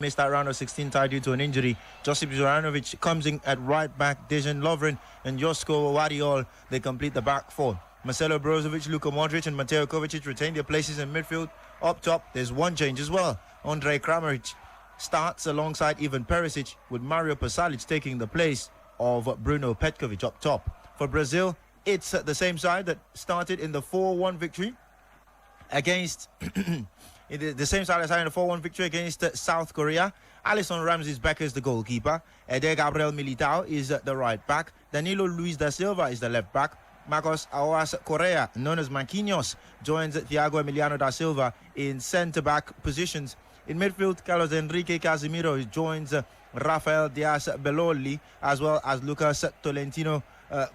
missed that round of 16 tie due to an injury. Josip Juranovic comes in at right back. Dejan Lovren and Josko Gvardiol, they complete the back four. Marcelo Brozovic, Luka Modric and Mateo Kovacic retain their places in midfield. Up top, there's one change as well. Andre Kramaric starts alongside Ivan Perisic, with Mario Pasalic taking the place of Bruno Petkovic up top. For Brazil, it's the same side that started in the 4-1 victory against the same side as in the 4-1 victory against South Korea. Alisson Ramsey's back as the goalkeeper. Gabriel Militao is the right back. Danilo Luis da Silva is the left back. Marcos Aoas Correa, known as Marquinhos, joins Thiago Emiliano da Silva in centre-back positions. In midfield, Carlos Enrique Casemiro joins Rafael Diaz Beloli, as well as Lucas Tolentino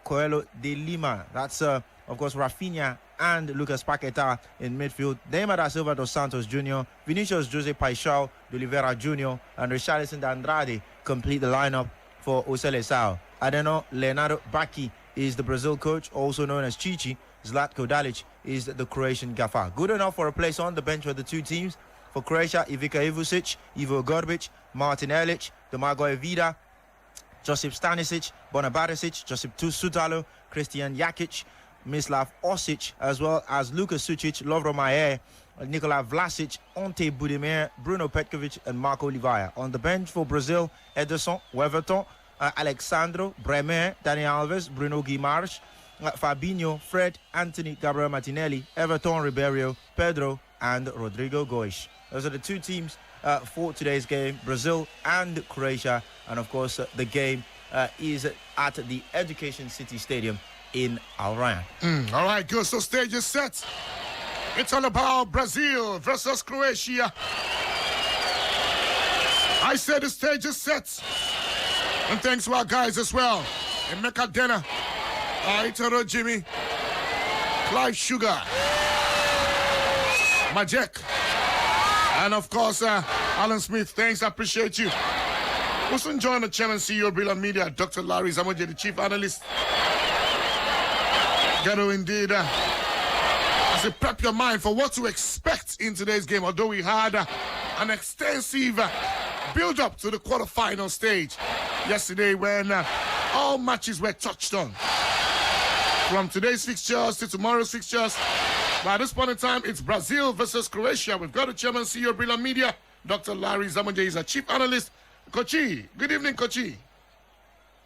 Coelho de Lima. That's, of course, Raphinha and Lucas Paqueta in midfield. Neymar da Silva dos Santos Jr., Vinicius Jose Paixão de Oliveira Jr., and Richarlison de Andrade complete the lineup for Seleção. Adeno Leonardo Bacchi is the Brazil coach, also known as Chichi. Zlatko Dalic is the Croatian gaffer. Good enough for a place on the bench for the two teams. For Croatia, Ivica Ivusic, Ivo Grbic, Martin Erlich, Domagoj Vida, Josip Stanisic, Bona Barisic, Josip Sutalo, Christian Jakic, Mislav Osic, as well as Lukas Sucic, Lovro Mayer, Nikola Vlasic, Ante Budimir, Bruno Petkovic, and Marco Oliveira. On the bench for Brazil, Ederson, Weverton, Alexandro, Bremer, Dani Alves, Bruno Guimaraes, Fabinho, Fred, Anthony, Gabriel Martinelli, Everton, Ribeiro, Pedro, and Rodrigo Goes. Those are the two teams for today's game, Brazil and Croatia. And of course, the game is at the Education City Stadium in Al Rayyan. All right, good. So stage is set. It's all about Brazil versus Croatia. I said the stage is set. And thanks to our guys as well. Emeka Dena, Itaro Jimmy, Clive Sugar, Majek, and of course, Alan Smith. Thanks, I appreciate you. Also join the channel CEO Brila Media, Dr. Larry Zamoje, the chief analyst. Got to indeed prep your mind for what to expect in today's game. Although we had an extensive build-up to the quarterfinal stage yesterday when all matches were touched on. From today's fixtures to tomorrow's fixtures. But at this point in time, it's Brazil versus Croatia. We've got the chairman, CEO Brila Media, Dr. Larry Zamoje. He's a chief analyst. Kochi, good evening, Kochi.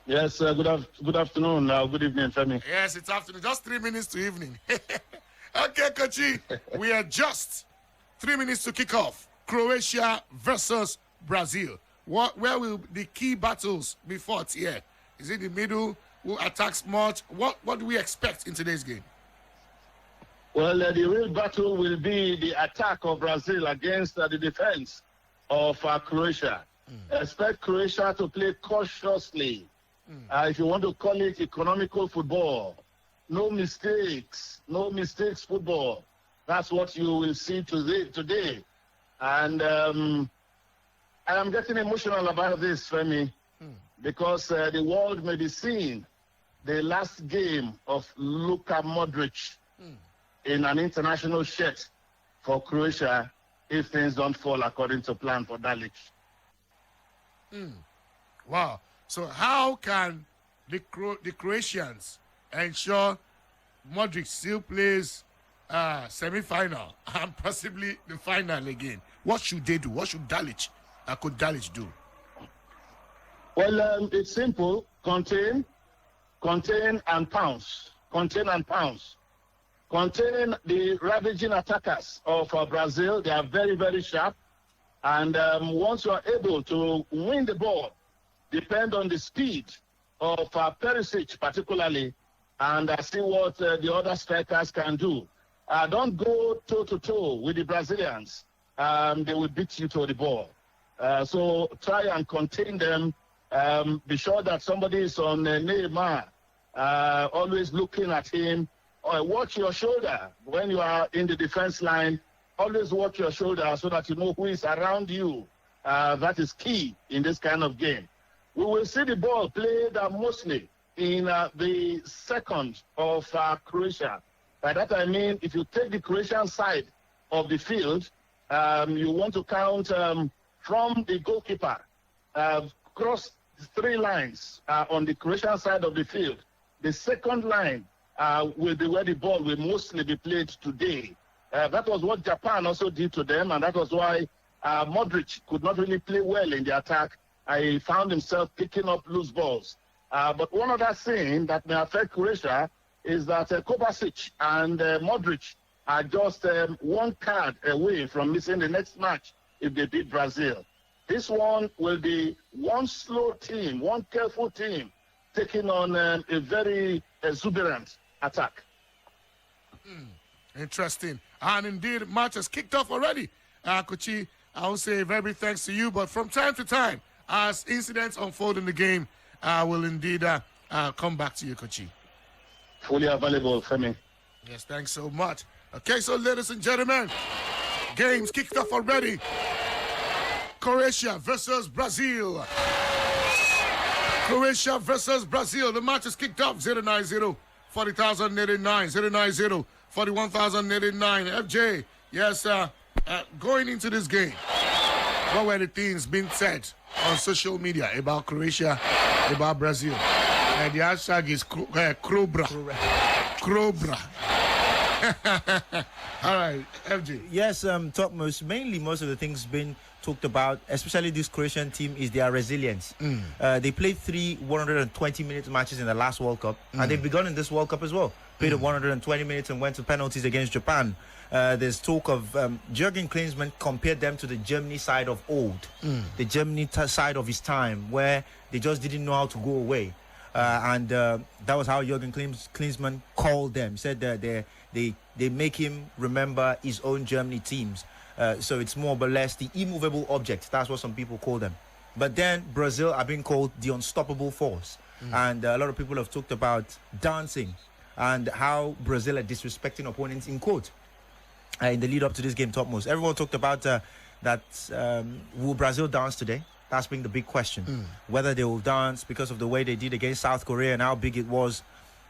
Yes, good afternoon. Good evening, Femi. Yes, it's afternoon. Just 3 minutes to evening. Okay, Kochi, we are just 3 minutes to kick off. Croatia versus Brazil. Where will the key battles be fought here? Is it the middle? Who attacks much? What do we expect in today's game? Well, the real battle will be the attack of Brazil against the defense of Croatia. Expect Croatia to play cautiously. If you want to call it economical football. No mistakes football. That's what you will see today. And I am getting emotional about this, Femi, because the world may be seeing the last game of Luka Modric in an international shirt for Croatia if things don't fall according to plan for Dalic. Wow. So how can the Croatians ensure Modric still plays semi-final and possibly the final again? What should they do? What should Dalic do? Well, it's simple. Contain and pounce. Contain and pounce. Contain the ravaging attackers of Brazil. They are very, very sharp. And once you are able to win the ball, depend on the speed of Perisic particularly, and see what the other strikers can do. Don't go toe-to-toe with the Brazilians. They will beat you to the ball. So try and contain them. Be sure that somebody is on Neymar, always looking at him. Watch your shoulder when you are in the defense line. Always watch your shoulder so that you know who is around you. That is key in this kind of game. We will see the ball played mostly in the second of Croatia. By that I mean, if you take the Croatian side of the field, you want to count from the goalkeeper, crossed 3 lines on the Croatian side of the field. The second line will be where the ball will mostly be played today. That was what Japan also did to them, and that was why Modric could not really play well in the attack. He found himself picking up loose balls. But one other thing that may affect Croatia is that Kovacic and Modric are just 1 card away from missing the next match if they beat Brazil. This one will be one slow team, one careful team, taking on a very exuberant attack. Interesting. And indeed, match has kicked off already. Kochi, I will say very big thanks to you. But from time to time, as incidents unfold in the game, I will indeed come back to you, Kochi. Fully available for me. Yes, thanks so much. Okay, so ladies and gentlemen, games kicked off already. Croatia versus Brazil. Croatia versus Brazil. The match is kicked off. 090 40,089. 090 41,089. FJ, yes, going into this game, what were the things being said on social media about Croatia, about Brazil? And the hashtag is Krobra. Krobra. All right, FJ. Yes, topmost, mainly most of the things being talked about, especially this Croatian team, is their resilience. They played 3 120-minute matches in the last World Cup, and they've begun in this World Cup as well. Played 120 minutes and went to penalties against Japan. There's talk of Jurgen Klinsmann compared them to the Germany side of old, the Germany side of his time, where they just didn't know how to go away. And that was how Jurgen Klinsmann called them. He said that they make him remember his own Germany teams. So it's more or less the immovable object. That's what some people call them. But then Brazil are being called the unstoppable force. And a lot of people have talked about dancing and how Brazil are disrespecting opponents in quote in the lead up to this game, topmost. Everyone talked about that will Brazil dance today? That's been the big question. Whether they will dance because of the way they did against South Korea and how big it was.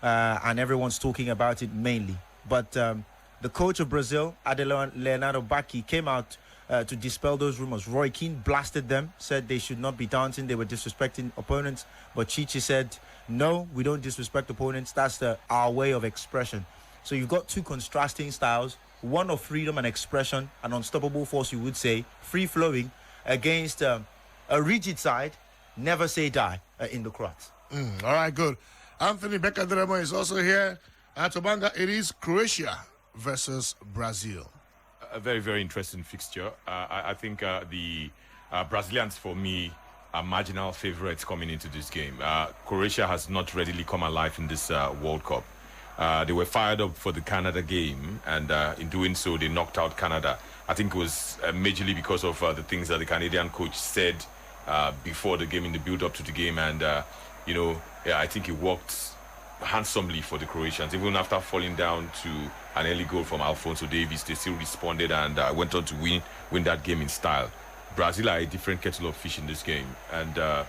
And everyone's talking about it mainly. But the coach of Brazil, Leonardo Bacchi, came out to dispel those rumors. Roy Keane blasted them, said they should not be dancing. They were disrespecting opponents. But Chichi said, no, we don't disrespect opponents. That's our way of expression. So you've got 2 contrasting styles. One of freedom and expression, an unstoppable force, you would say, free-flowing, against a rigid side, never say die in the Croats. All right, good. Anthony Becadremo is also here. Tobanga, it is Croatia versus Brazil. A very, very interesting fixture. I think the Brazilians, for me, are marginal favorites coming into this game. Croatia has not readily come alive in this World Cup. They were fired up for the Canada game, and in doing so, they knocked out Canada. I think it was majorly because of the things that the Canadian coach said before the game, in the build-up to the game, and I think it worked handsomely for the Croatians. Even after falling down to an early goal from Alphonso Davies, they still responded and went on to win that game in style. Brazil are a different kettle of fish in this game, and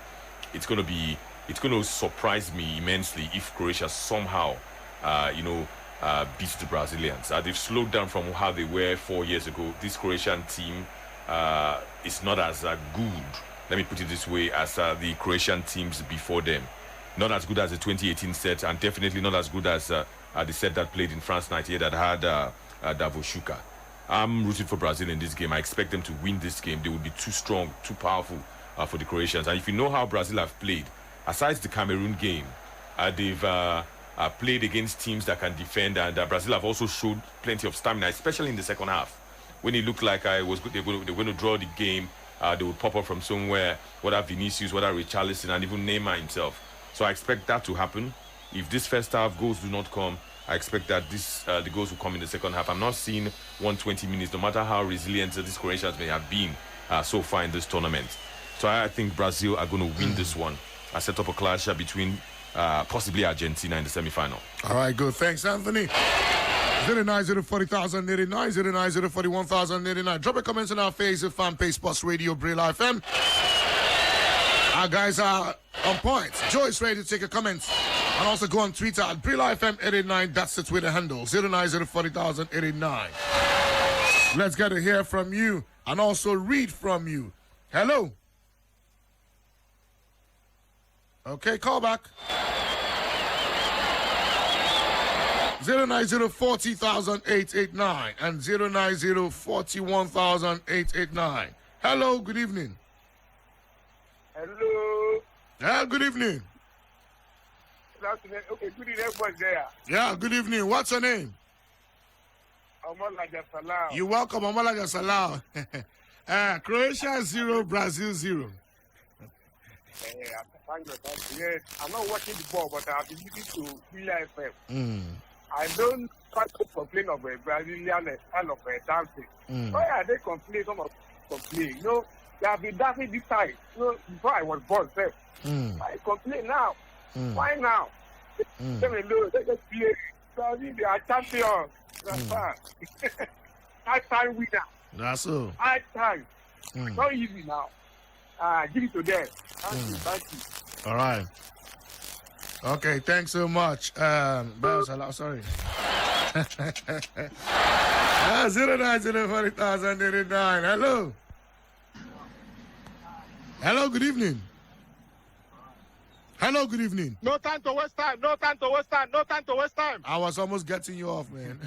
it's going to surprise me immensely if Croatia somehow beats the Brazilians. They've slowed down from how they were 4 years ago. This Croatian team is not as good, let me put it this way, as the Croatian teams before them. Not as good as the 2018 set, and definitely not as good as the set that played in France 98 that had Davošuka. I'm rooting for Brazil in this game. I expect them to win this game. They will be too strong, too powerful for the Croatians. And if you know how Brazil have played, aside the Cameroon game, they've played against teams that can defend, and Brazil have also showed plenty of stamina, especially in the second half. When it looked like they were going to draw the game, they would pop up from somewhere, whether Vinicius, whether Richarlison, and even Neymar himself. So I expect that to happen. If this first half goals do not come, I expect that the goals will come in the second half. I'm not seeing 120 minutes, no matter how resilient these Croatians may have been so far in this tournament. So I think Brazil are going to win this one. I set up a clash between possibly Argentina in the semi-final. All right, good. Thanks, Anthony. 090 40,089, 090 41,089. Drop a comment on our Facebook fan page, Sports Radio Brila FM. Our guys are on point. Joe is ready to take a comment. And also go on Twitter at Brila FM 889. That's the Twitter handle. 090 40,089. Let's get to hear from you and also read from you. Hello. Okay, call back. 09040,889 and 09041,889. Hello, good evening. Hello. Yeah, good evening. Good afternoon. Okay, good evening, everybody there. Yeah, good evening. What's your name? Omalaja Salam. You're welcome, Omalaja Salam. Croatia 0, Brazil 0. Yes, I'm not watching the ball, but I've been listening to Brila FM. I don't try to complain of a Brazilian kind of dancing. Why are they complaining? Some of them complain. They have been dancing this time. Before I was born, sir. I complain now. Why now? Let me know. They just play. They are champions. That's fine. High-time winner. That's all. High-time. Not easy now. Give it to them. Thank you. All right. Okay, thanks so much. Sorry. 09040,089. Hello. Hello, good evening. Hello, good evening. No time to waste time. No time to waste time. No time to waste time. I was almost getting you off, man.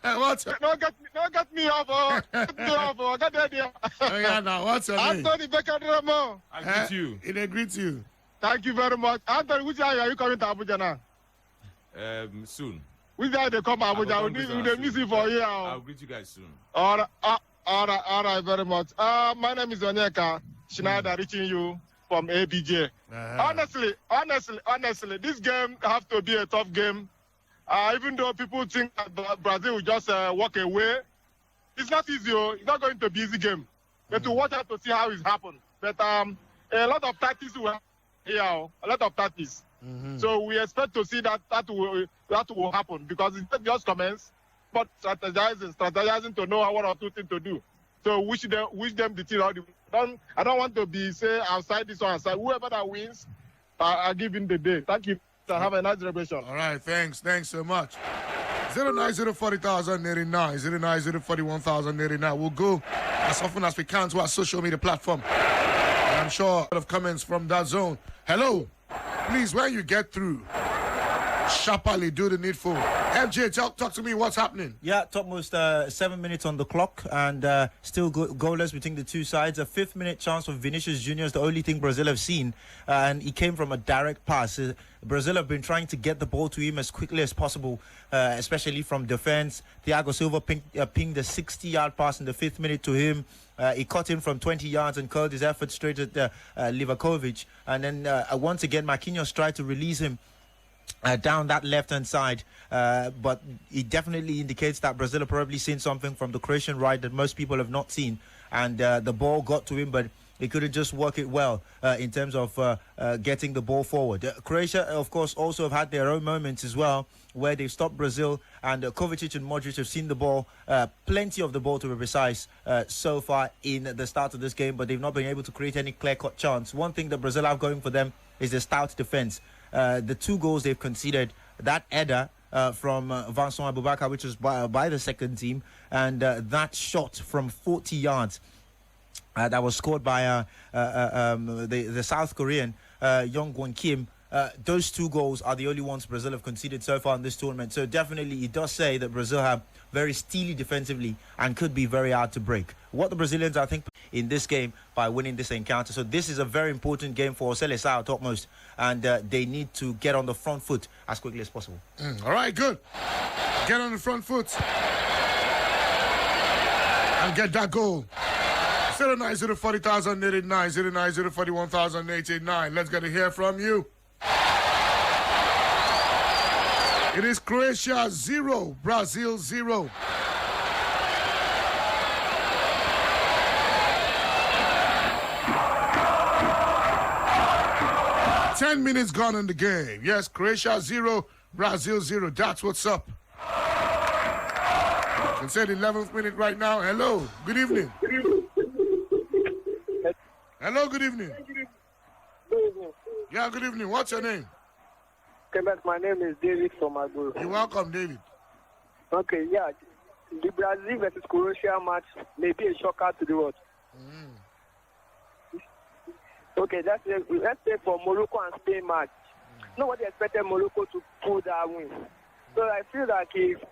What's your... Don't get me off. Get me off. Get the idea. Oh, yeah, now, what's your name? Anthony Becker-Remo. I greet you. It agreed you. Thank you very much. Anthony, which area are you coming to Abuja now? Soon. Which area they come to Abuja? We miss you for a year. I'll greet you guys soon. All right, very much. My name is Onyeka Schneider, reaching you from ABJ. Honestly, this game have to be a tough game. Even though people think that Brazil will just walk away, it's not easy. It's not going to be easy game. But to watch out to see how it happens. But a lot of tactics will happen here. A lot of tactics. So we expect to see that will happen because it's not just comments, but strategizing to know what or two things to do. So wish them the team. I don't want to be say outside this or outside. Whoever that wins, I give him the day. Thank you. Have a nice celebration. All right, thanks so much. 09040,089, 09041,089. We'll go as often as we can to our social media platform. And I'm sure a lot of comments from that zone. Hello, please, when you get through, sharply do the needful. MJ, talk to me. What's happening? Yeah, topmost 7 minutes on the clock and still goalless between the two sides. A 5th-minute chance for Vinicius Junior is the only thing Brazil have seen, and he came from a direct pass. Brazil have been trying to get the ball to him as quickly as possible, especially from defense. Thiago Silva pinged the 60-yard pass in the 5th minute to him. He caught him from 20 yards and curled his effort straight at Livakovic. And then once again, Marquinhos tried to release him down that left-hand side, but it definitely indicates that Brazil have probably seen something from the Croatian right that most people have not seen, and the ball got to him, but he couldn't just work it well in terms of getting the ball forward. Croatia, of course, also have had their own moments as well, where they've stopped Brazil, and Kovacic and Modric have seen the ball, plenty of the ball to be precise, so far in the start of this game, but they've not been able to create any clear-cut chance. One thing that Brazil have going for them is their stout defense. The 2 goals they've conceded, that header from Vincent Aboubakar, which was by the second team, and that shot from 40 yards that was scored by the South Korean Young Won Kim. Those 2 goals are the only ones Brazil have conceded so far in this tournament. So definitely it does say that Brazil have very steely defensively and could be very hard to break. What the Brazilians, I think, in this game by winning this encounter. So this is a very important game for Seleção topmost, and they need to get on the front foot as quickly as possible. All right, good. Get on the front foot and get that goal. 09040,089, 09041,889. Let's get to hear from you. It is Croatia 0, Brazil 0. Ten minutes gone in the game. Yes, Croatia 0, Brazil 0. That's what's up. It's at 11th minute right now. Hello, good evening. Hello, good evening. Yeah, good evening. What's your name? My name is David from Agro. You're welcome, David. Okay, yeah. The Brazil versus Croatia match may be a shocker to the world. Okay, let's say for Morocco and Spain match. Nobody expected Morocco to pull that win. So I feel like if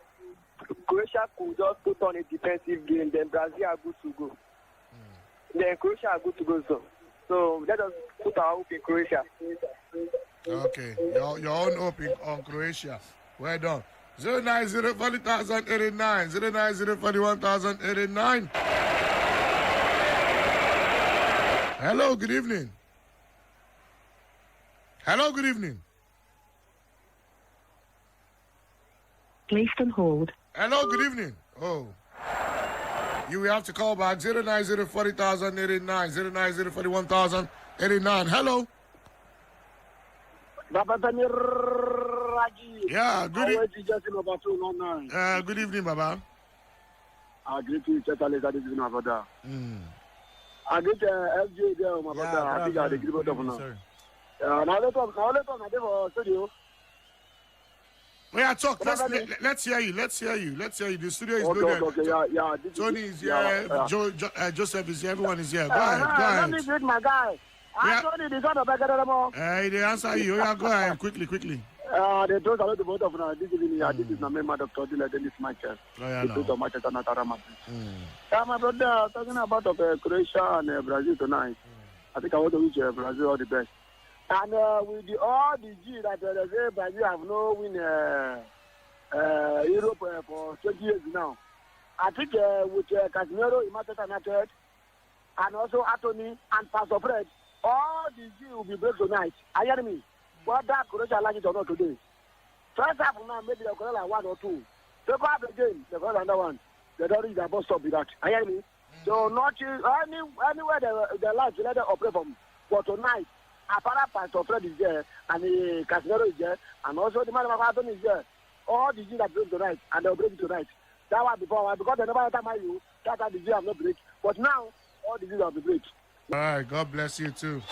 Croatia could just put on a defensive game, then Brazil are good to go. Then Croatia are good to go. So let us put our hope in Croatia. Okay, your own hope on Croatia. Well done. 09040,089, 09041,089. Hello, good evening. Hello, good evening. Placed on hold. Hello, good evening. Oh. You will have to call back 09040,089, 09041,089. Hello. Yeah, good evening, Baba. I greet you, Chetale, that is in my brother. I greet FJ there, my brother. I think I agree with them now. Now let's talk studio. Yeah, talk. Let's hear you. Let's hear you. The studio is loaded. Okay, yeah. Tony is here. Joseph is here. Everyone is here. Go ahead. Let me greet my guy. Anthony, the son of Paqueta. They answer you. Yeah, go ahead. Quickly. They told a lot of both of them. This evening, this is my member, Dr. Dila, Dennis Michael. Oh, yeah, no. The Manchester Natara. My brother, talking about Croatia and Brazil tonight. I think I want to wish Brazil all the best. And with all the G that they say Brazil have no win Europe for 20 years now. I think with Casemiro, Mateta United, and also Anthony and Pastor Fred, all the G will be break tonight. Are you hearing me? Whether Croatia like it or not today. First half now, maybe they'll call like 1 or 2. Second half again, they'll call another one. They don't reach their bus stop with that. Are you hearing me? So not anywhere they like to let them operate from. But tonight, Apara Pastor Fred is there, and the Casemiro is there, and also the man of Anthony is there. All the G that break tonight, and they'll break tonight. That was before, because they never enter my you, that time the G have no break. But now, all the G have the break. All right, God bless you too.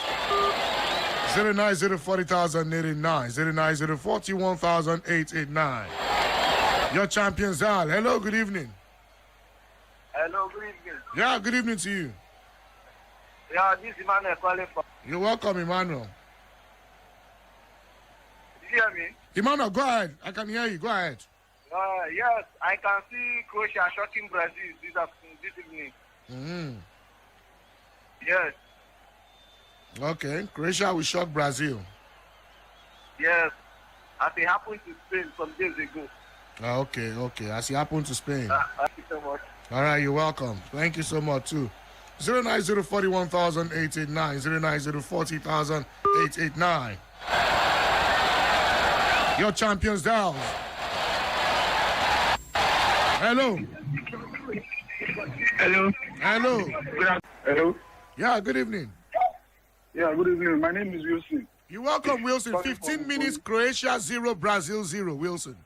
09040,089, 09041,889. Your champions are. Hello, good evening. Hello, good evening. Yeah, good evening to you. Yeah, this is Emmanuel calling from. You're welcome, Emmanuel. Did you hear me? Emmanuel, go ahead. I can hear you. Go ahead. Yes, I can see Croatia shocking Brazil this evening. Yes. Okay, Croatia will shock Brazil. Yes, as it happened to Spain some days ago. Okay, as it happened to Spain. Thank you so much. All right, you're welcome. Thank you so much too. 09041,889, 09040,889. Your champions down. Hello. Hello. Hello. Yeah, good evening. Yeah, good evening. My name is Wilson. You're welcome, Wilson. 15 minutes, Croatia 0, Brazil 0. Wilson.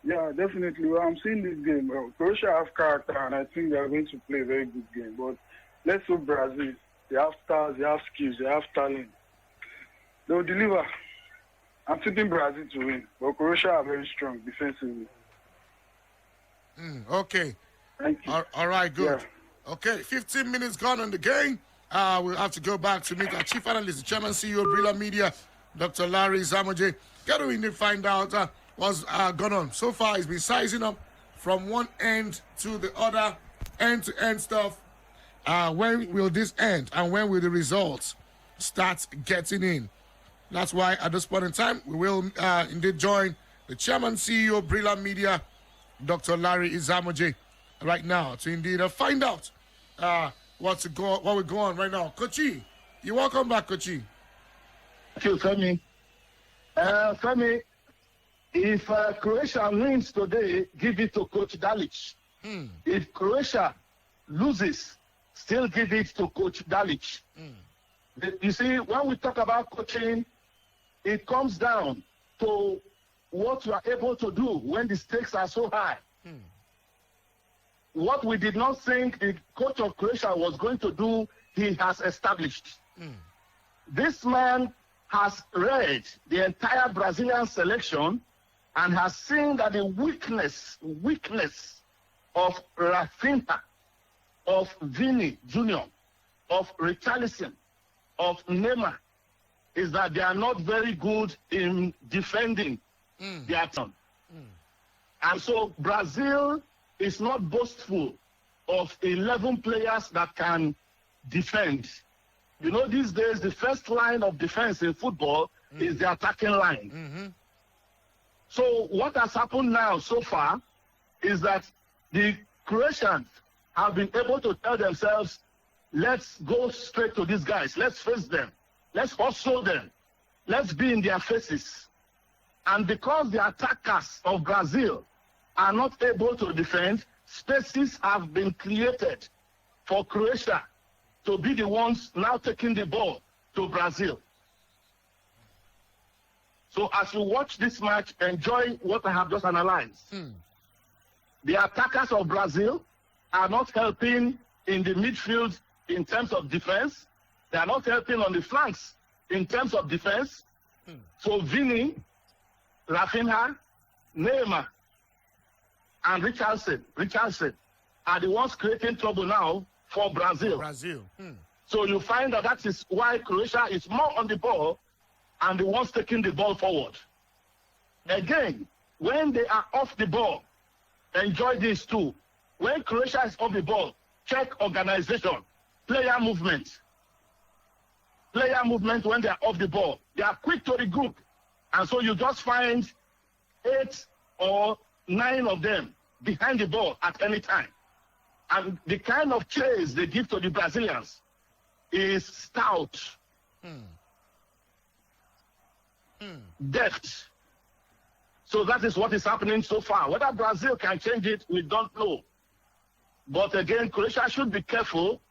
Yeah, definitely. Well, I'm seeing this game. Croatia have character, and I think they are going to play a very good game. But let's hope Brazil. They have stars, they have skills, they have talent. They will deliver. I'm tipping Brazil to win, but Croatia are very strong defensively. Okay. Thank you. All right, good. Yeah. Okay, 15 minutes gone on the game. We'll have to go back to meet our chief analyst, the chairman, CEO of Brila Media, Dr. Larry Zamoje. Get to indeed find out what's going on. So far, he's been sizing up from one end to the other, end-to-end stuff. When will this end, and when will the results start getting in? That's why at this point in time, we will indeed join the chairman, CEO of Brila Media, Dr. Larry Zamoje, right now to indeed find out what will go on right now. Kochi, you're welcome back, Kochi. Thank you, Femi. Femi, if Croatia wins today, give it to Coach Dalic. If Croatia loses, still give it to Coach Dalic. You see, when we talk about coaching, it comes down to what you are able to do when the stakes are so high. What we did not think the coach of Croatia was going to do, he has established. This man has read the entire Brazilian selection and has seen that the weakness of Raphinha, of Vini Jr., of Richarlison, of Neymar is that they are not very good in defending their turn. And so Brazil is not boastful of 11 players that can defend. You know, these days, the first line of defense in football is the attacking line. So what has happened now so far is that the Croatians have been able to tell themselves, let's go straight to these guys. Let's face them. Let's hustle them. Let's be in their faces. And because the attackers of Brazil are not able to defend, spaces have been created for Croatia to be the ones now taking the ball to Brazil. So as you watch this match, enjoy what I have just analyzed. The attackers of Brazil are not helping in the midfield in terms of defense. They are not helping on the flanks in terms of defense. So Vini, Raphinha, Neymar, and Richarlison are the ones creating trouble now for Brazil. So you find that is why Croatia is more on the ball and the ones taking the ball forward. Again, when they are off the ball, enjoy this too. When Croatia is off the ball, check organization, player movement. Player movement when they are off the ball. They are quick to regroup. And so you just find 8 or 9 of them behind the ball at any time. And the kind of chase they give to the Brazilians is stout. Depth. So that is what is happening so far. Whether Brazil can change it, we don't know. But again, Croatia should be careful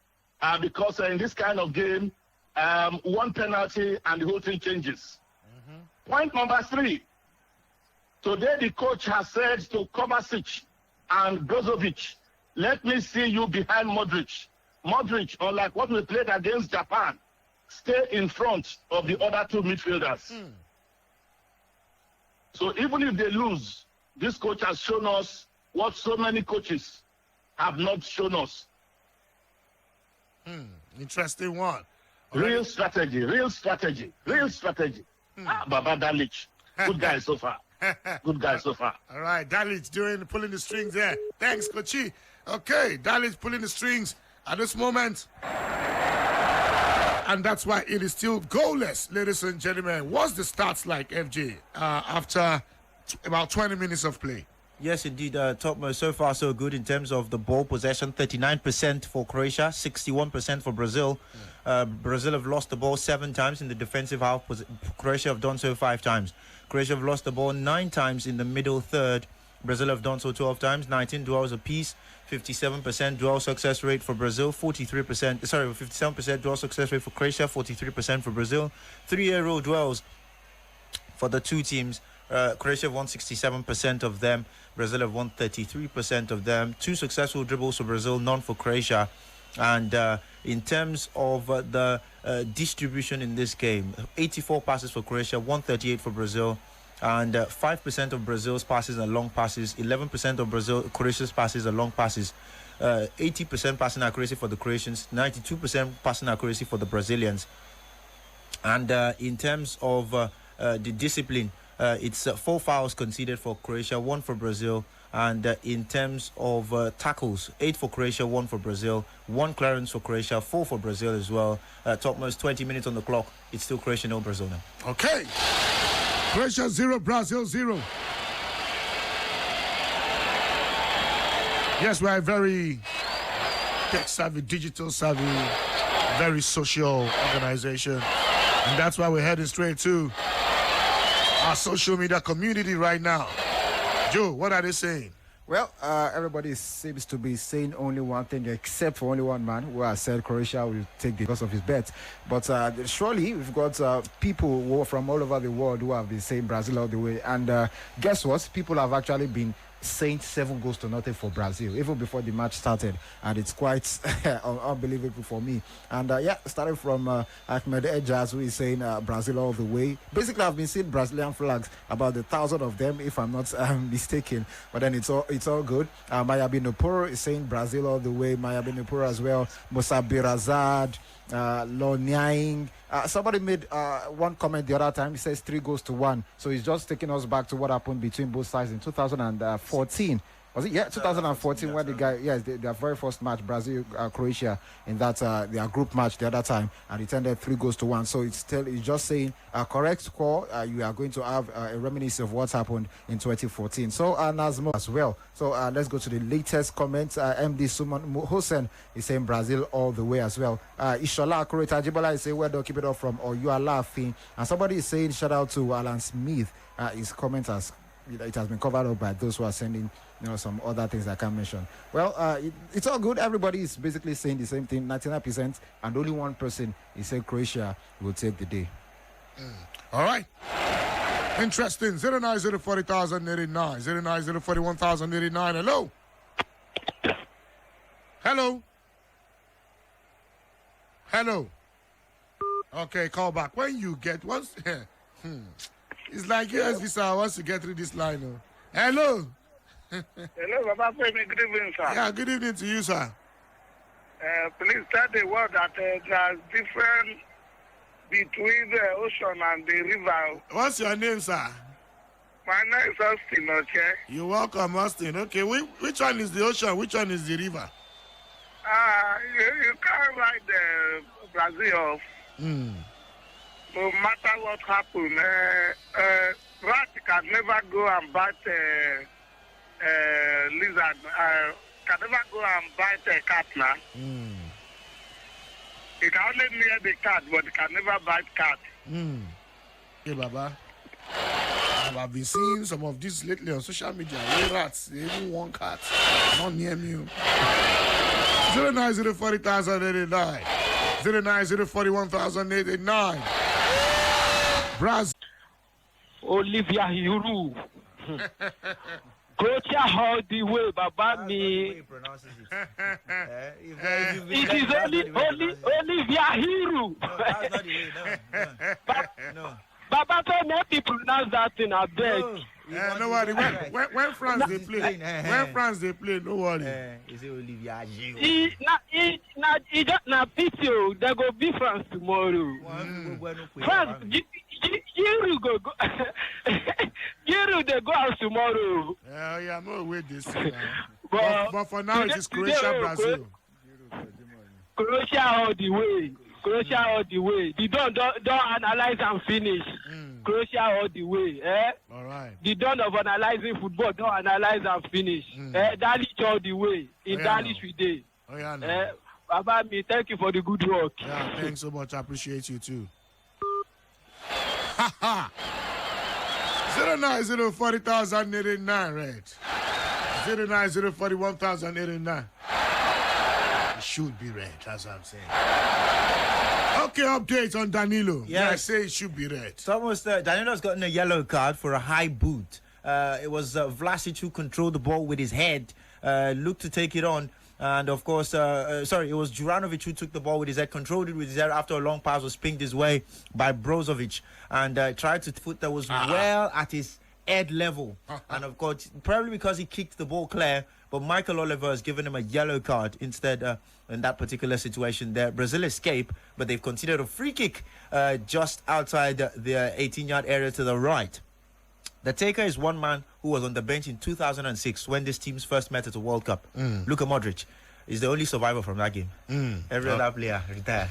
because in this kind of game, one penalty and the whole thing changes. Point number 3. Today the coach has said to Kovacic and Brozovic, let me see you behind Modric. Modric, unlike what we played against Japan, stay in front of the other 2 midfielders. So even if they lose, this coach has shown us what so many coaches have not shown us. Interesting one. Real strategy. Baba Dalic, good guy so far. Good guy so far. All right, Dalic pulling the strings there. Thanks, Kochi. Okay, Dalic pulling the strings at this moment. And that's why it is still goalless, ladies and gentlemen. What's the stats like, FJ, after about 20 minutes of play? Yes, indeed. Topmost, so far so good in terms of the ball possession. 39% for Croatia, 61% for Brazil. Brazil have lost the ball 7 times in the defensive half. Croatia have done so 5 times. Croatia have lost the ball 9 times in the middle third. Brazil have done so 12 times, 19 duels apiece. 57% duel success rate for Brazil, 57% duel success rate for Croatia, 43% for Brazil. 3 aerial duels for the 2 teams. Croatia have won 67% of them. Brazil have won 33% of them. 2 successful dribbles for Brazil, none for Croatia. And in terms of the distribution in this game, 84 passes for Croatia, 138 for Brazil. And 5% of Brazil's passes are long passes. 11% of Croatia's passes are long passes. 80% passing accuracy for the Croatians. 92% passing accuracy for the Brazilians. And in terms of the discipline, it's 4 fouls conceded for Croatia, 1 for Brazil. And in terms of tackles, 8 for Croatia, 1 for Brazil. 1 clearance for Croatia, 4 for Brazil as well. Topmost 20 minutes on the clock. It's still Croatia, no Brazil now. Okay. Croatia 0, Brazil 0. Yes, we're very tech-savvy, digital-savvy, very social organization. And that's why we're heading straight to our social media community right now. Joe, what are they saying? Well, everybody seems to be saying only one thing, except for only one man who has said Croatia will take because of his bet. But surely we've got people who are from all over the world who have been saying Brazil all the way. And guess what? People have actually been saying 7-0 for Brazil, even before the match started. And it's quite unbelievable for me. And starting from Ahmed Ejaz, who is saying Brazil all the way. Basically, I've been seeing Brazilian flags, about 1,000 of them, if I'm not mistaken. But then it's all good. Maya Binoporo is saying Brazil all the way. Maya Binoporo as well. Musa Birazad. Lo Nying. Somebody made one comment the other time. He says 3-1. So he's just taking us back to what happened between both sides in 2014. Was it? Yeah, 2014 when the guy, yes, their very first match, Brazil, Croatia, in that their group match the other time, and it ended 3-1. So it's just saying a correct score. You are going to have a reminiscence of what happened in 2014. So Nazmo as well. So let's go to the latest comments. MD Suman Hussein is saying Brazil all the way as well. Ishola Akureta Jibola is saying, well done, keep it up from, or you are laughing. And somebody is saying shout out to Alan Smith. His comment has it has been covered up by those who are sending some other things I can't mention. Well, it's all good. Everybody is basically saying the same thing, 99%, and only one person is saying Croatia will take the day. All right. Interesting. 09040,089. 09041,089. Hello. Hello. Hello. Okay, call back. When you get once it's like US Visa wants to get through this line. Hello. Hello, Baba. Good evening, sir. Yeah, good evening to you, sir. Please tell the world that there's difference between the ocean and the river. What's your name, sir? My name is Austin, okay? You're welcome, Austin. Okay, which one is the ocean? Which one is the river? You can't write the Brazil off. No matter what happens, rat can never go and bite lizard. Can never go and bite a cat now. It can only near the cat, but it can never bite cat. Hey, Baba. I've been seeing some of this lately on social media. Where rats, they even want cats. Not near me. 09040,089. 09041,089. Brazil. Olivia Hiru. Croatia all the way, Baba me. It is only Olivia Hiru. No, that's not the way. No. Baba told me to pronounce that thing a bit. No worry. When France they play, no worry. Is it Olivia Giroud? It not pity. They go be France tomorrow. France, Giroud go. Giroud they go out tomorrow. Yeah, I'm not with this. But for now it is Croatia, Brazil. Croatia all the way. Croatia all the way. They don't analyze and finish. Croatia all the way. All right. The dawn of analyzing football, don't analyze and finish. Dalic all the way. In Dalic we did. Oh, yeah, no. Baba, me, thank you for the good work. Yeah, thanks so much. I appreciate you too. 09040,089, right? 09041,089. It should be red, that's what I'm saying. Okay, update on Danilo. Yeah, I say it should be red. It's almost Danilo's gotten a yellow card for a high boot. It was Vlasic who controlled the ball with his head, looked to take it on. And of course, it was Juranovic who took the ball with his head, controlled it with his head after a long pass was pinged his way by Brozovic, and tried to foot that was well at his head level. And of course, probably because he kicked the ball clear, but Michael Oliver has given him a yellow card instead in that particular situation there. Brazil escape, but they've considered a free kick just outside the 18-yard area to the right. The taker is one man who was on the bench in 2006 when this teams first met at the World Cup. Luka Modric is the only survivor from that game. Every other player retired.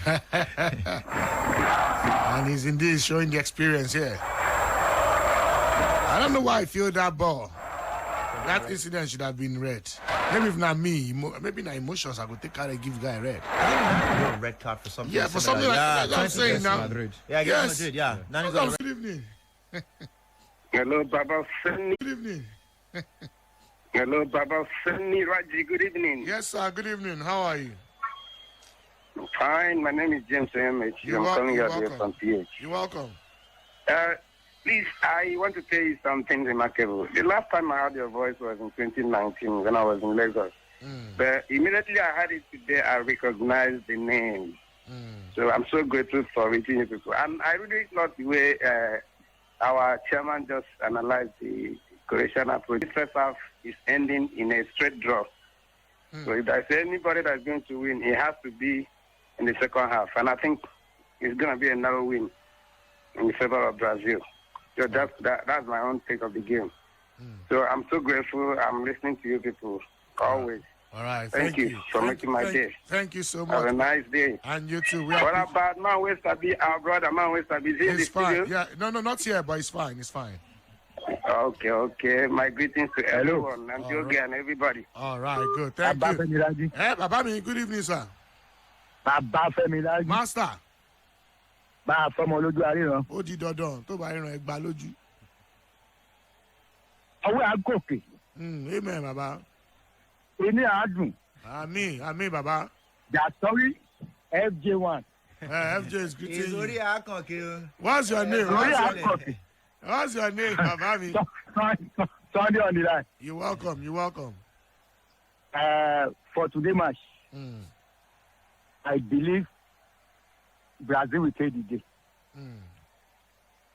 And he's indeed showing the experience here. I don't know why I feel that ball. That incident should have been red. Maybe if not me, maybe not emotions, I could take out and give guy red. I think Nani got a red card for something. Yeah, for something like that. That's what I'm saying now. Madrid. Yeah, against Madrid, yeah. Nani got a red. Good evening. Hello, Baba Feni. Good evening. Hello, Baba Feni Raji. Good evening. Yes, sir. Good evening. How are you? I'm fine. My name is James M.H. I'm calling you here from PH. You're welcome. Please, I want to tell you something remarkable. The last time I heard your voice was in 2019 when I was in Lagos. But immediately I heard it today, I recognized the name. So I'm so grateful for reaching you people. And I really love the way our chairman just analyzed the Croatian approach. The first half is ending in a straight draw. So if there's anybody that's going to win, it has to be in the second half. And I think it's going to be another win in favor of Brazil. So that's my own take of the game. So I'm so grateful. I'm listening to you people always. All right. Thank you for making my day. Thank you so much. Have a nice day. And you too. What about Man West Abi, our brother Man West Abi? Is he in the fine. studio? Yeah. No, not here, but it's fine. It's fine. Okay. My greetings to everyone and Jogi and everybody. All right, good. Thank you. Hey, Babami, good evening, sir. Master. Ó di dandan tó bá ríran ẹgbàá lójú. Ọwọ́ àgòkè. Amen, baba. Inú àádùn. Àmín, baba. Jàsọ́rí FJ1. FJ is greeting you. Ìsórí àkànkè o. What's your name? Ìsórí What's your name, baba mi? Sunday on the line. You're welcome. For today match, I believe Brazil will take the day.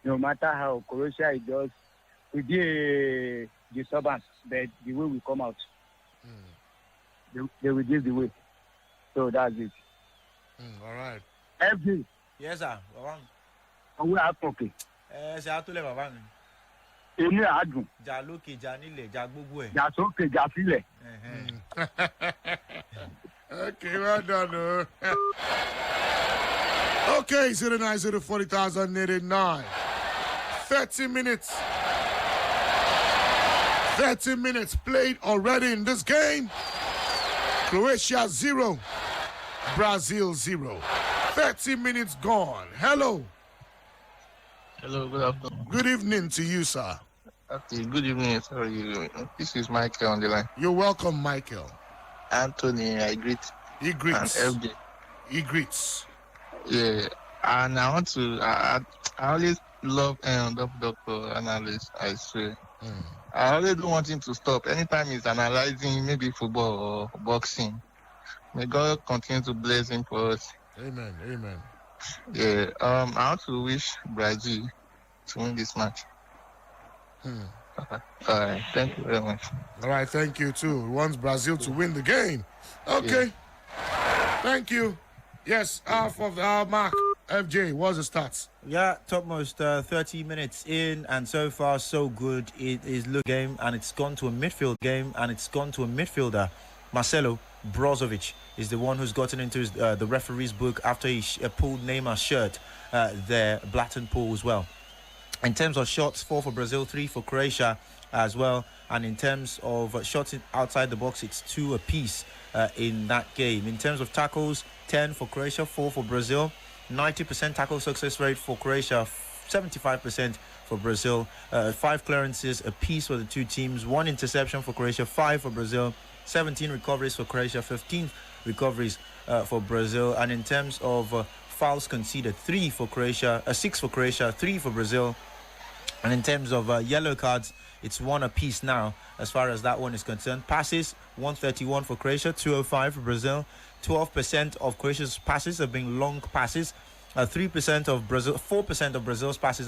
No matter how Croatia is just, we did a disturbance, but the way we come out, they will give the way. So that's it. All right. FG. Yes, sir. Ọwọ́ àkànkè. Ṣe àtúlẹ̀ bàbá mi. Inú àádùn. Jà lókè, jà nílẹ̀, jà gbogbo ẹ̀. Jà sókè, jà sílẹ̀. Okay, well done. Okay, 09040,089. 30 minutes. 30 minutes played already in this game. Croatia 0, Brazil 0. 30 minutes gone. Hello. Hello, good afternoon. Good evening to you, sir. Okay, good evening. Sorry, this is Michael on the line. You're welcome, Michael. Anthony, I greet. He greets. And FJ. He greets. Yeah, and I want to. I always love doctor analyst. I swear. I always don't want him to stop. Anytime he's analyzing maybe football or boxing, may God continue to bless him for us. Amen. Yeah. I want to wish Brazil to win this match. All right. Thank you very much. All right. Thank you too. He wants Brazil to win the game. Okay. Yeah. Thank you. Yes. Half of our mark. FJ, what's the stats? Yeah, topmost 30 minutes in, and so far so good. It is look game, and it's gone to a midfield game, and it's gone to a midfielder. Marcelo Brozovic is the one who's gotten into the referee's book after he pulled Neymar's shirt there, Blatten pull as well. In terms of shots, 4 for Brazil, 3 for Croatia as well. And in terms of shots outside the box, it's 2 apiece in that game. In terms of tackles, 10 for Croatia, 4 for Brazil. 90% tackle success rate for Croatia, 75% for Brazil. 5 clearances apiece for the two teams. 1 interception for Croatia, 5 for Brazil. 17 recoveries for Croatia, 15 recoveries for Brazil. And in terms of fouls conceded, 6 for Croatia, 3 for Brazil. And in terms of yellow cards, it's 1 apiece now as far as that one is concerned. Passes, 131 for Croatia, 205 for Brazil. 12% of Croatia's passes have been long passes. 3% of Brazil, 4% of Brazil's passes